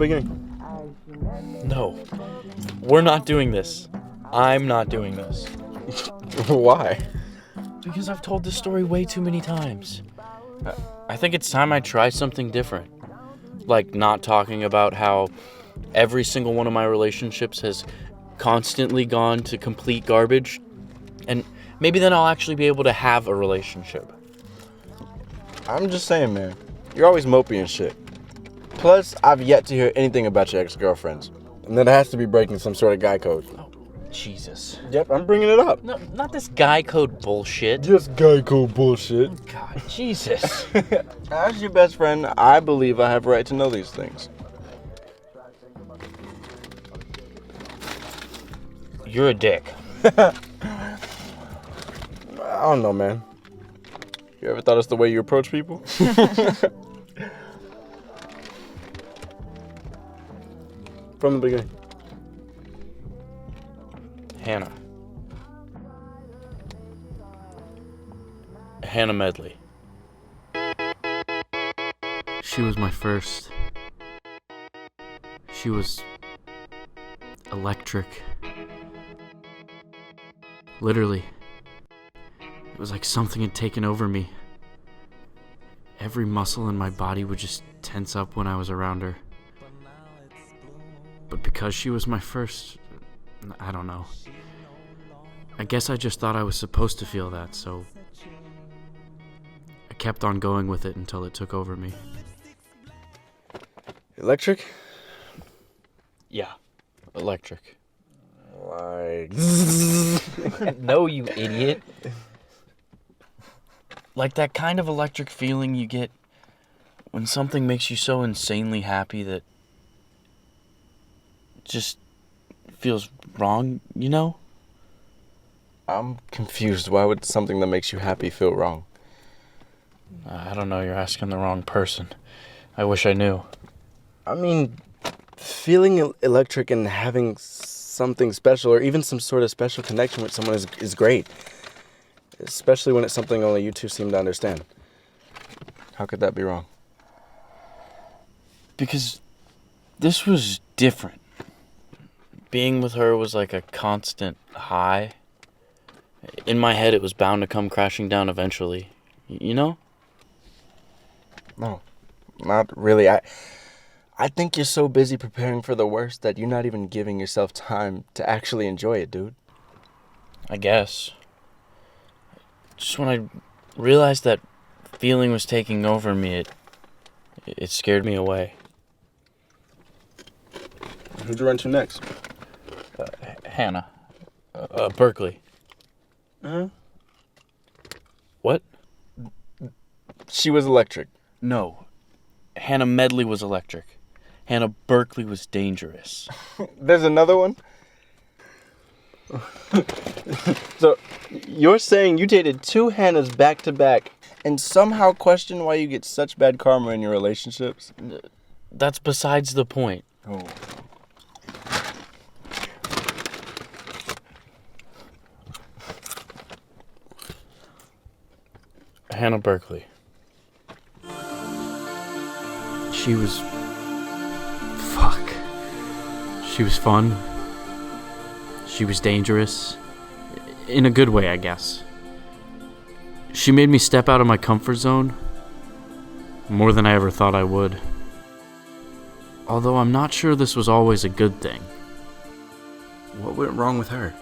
the beginning. No, we're not doing this. I'm not doing this. Why? Because I've told this story way too many times. I think it's time I try something different. Like not talking about how every single one of my relationships has constantly gone to complete garbage. And maybe then I'll actually be able to have a relationship. I'm just saying, man. You're always mopey and shit. Plus, I've yet to hear anything about your ex-girlfriends. And that has to be breaking some sort of guy code. Oh, Jesus. Yep, I'm bringing it up. No, not this guy code bullshit. Just guy code bullshit. Oh, God, Jesus. As your best friend, I believe I have a right to know these things. You're a dick. I don't know, man. You ever thought it's the way you approach people? From the beginning. Hannah. Hannah Medley. She was my first. She was electric. Literally. It was like something had taken over me. Every muscle in my body would just tense up when I was around her. But because she was my first, I don't know. I guess I just thought I was supposed to feel that, so I kept on going with it until it took over me. Electric? Yeah, electric. Like... No, you idiot. Like that kind of electric feeling you get when something makes you so insanely happy that it just feels wrong, you know? I'm confused. Why would something that makes you happy feel wrong? I don't know, you're asking the wrong person. I wish I knew. I mean, feeling electric and having something special or even some sort of special connection with someone is great. Especially when it's something only you two seem to understand. How could that be wrong? Because this was different. Being with her was like a constant high. In my head, it was bound to come crashing down eventually. You know? No, not really. I think you're so busy preparing for the worst that you're not even giving yourself time to actually enjoy it, dude. I guess. Just when I realized that feeling was taking over me, it scared me away. Who'd you run to next? Hannah. Berkeley. Huh? What? She was electric. No. Hannah Medley was electric. Hannah Berkeley was dangerous. There's another one? So, you're saying you dated two Hannahs back to back and somehow question why you get such bad karma in your relationships? That's besides the point. Oh. Hannah Berkeley. She was... Fuck. She was fun. She was dangerous. In a good way, I guess. She made me step out of my comfort zone more than I ever thought I would. Although I'm not sure this was always a good thing. What went wrong with her?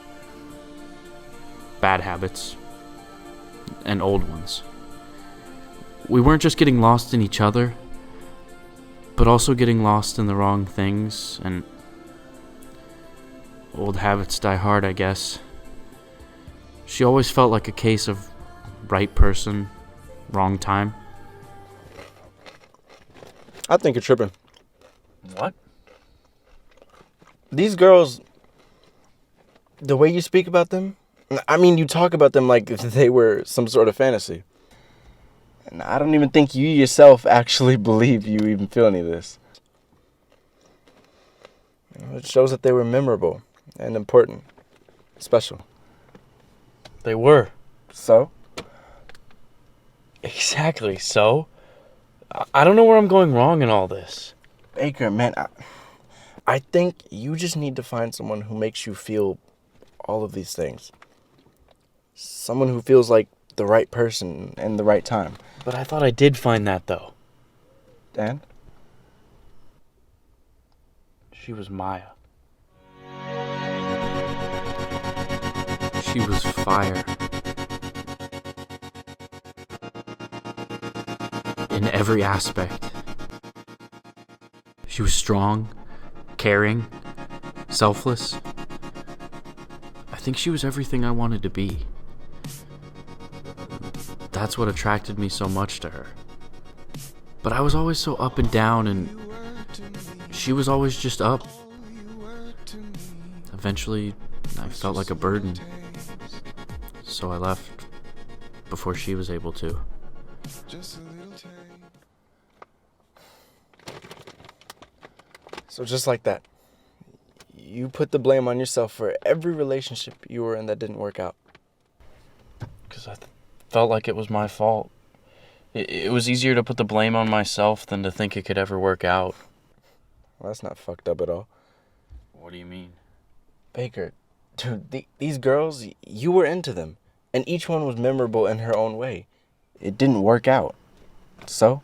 Bad habits. And old ones. We weren't just getting lost in each other, but also getting lost in the wrong things, and old habits die hard, I guess. She always felt like a case of right person, wrong time. I think you're tripping. What? These girls, the way you speak about them, I mean, you talk about them like if they were some sort of fantasy. And I don't even think you yourself actually believe you even feel any of this. It shows that they were memorable and important, special. They were. So? Exactly, so? I don't know where I'm going wrong in all this. Baker, man, I think you just need to find someone who makes you feel all of these things. Someone who feels like the right person and the right time. But I thought I did find that, though. Dan? She was Maya. She was fire. In every aspect. She was strong, caring, selfless. I think she was everything I wanted to be. That's what attracted me so much to her. But I was always so up and down, and she was always just up. Eventually, I felt like a burden. So I left before she was able to. So just like that, you put the blame on yourself for every relationship you were in that didn't work out. Because I felt like it was my fault. It was easier to put the blame on myself than to think it could ever work out. Well, that's not fucked up at all. What do you mean? Baker, dude, these girls, you were into them. And each one was memorable in her own way. It didn't work out. So?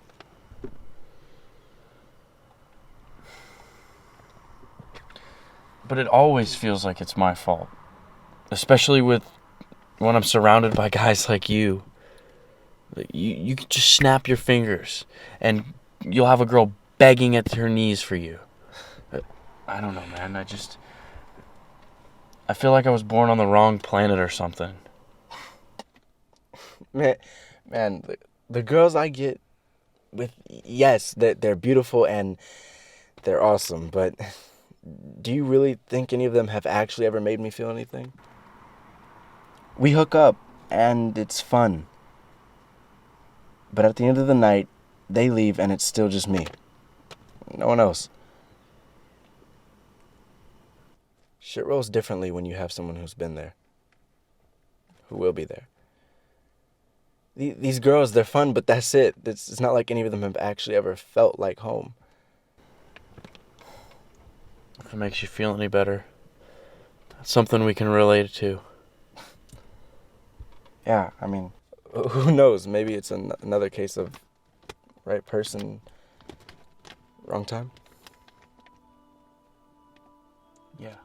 But it always feels like it's my fault. Especially when I'm surrounded by guys like you. You can just snap your fingers and you'll have a girl begging at her knees for you. I don't know, man. I feel like I was born on the wrong planet or something. Man, the girls I get with, yes, they're beautiful and they're awesome, but do you really think any of them have actually ever made me feel anything? We hook up and it's fun. But at the end of the night, they leave and it's still just me. No one else. Shit rolls differently when you have someone who's been there. Who will be there. These girls, they're fun, but that's it. It's not like any of them have actually ever felt like home. If it makes you feel any better, that's something we can relate to. Yeah, I mean, who knows? Maybe it's another case of right person, wrong time. Yeah.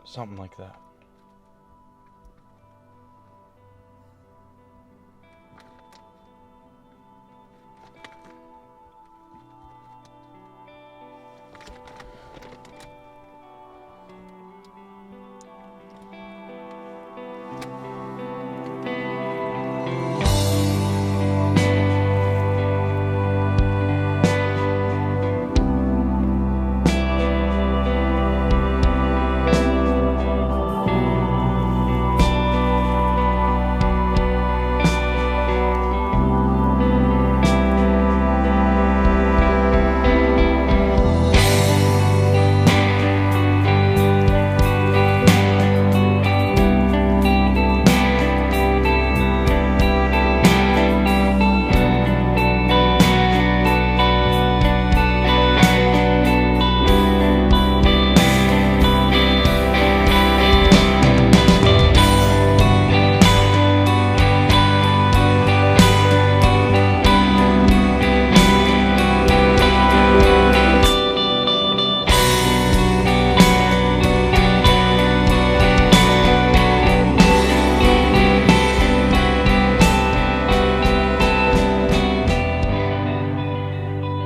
Something like that.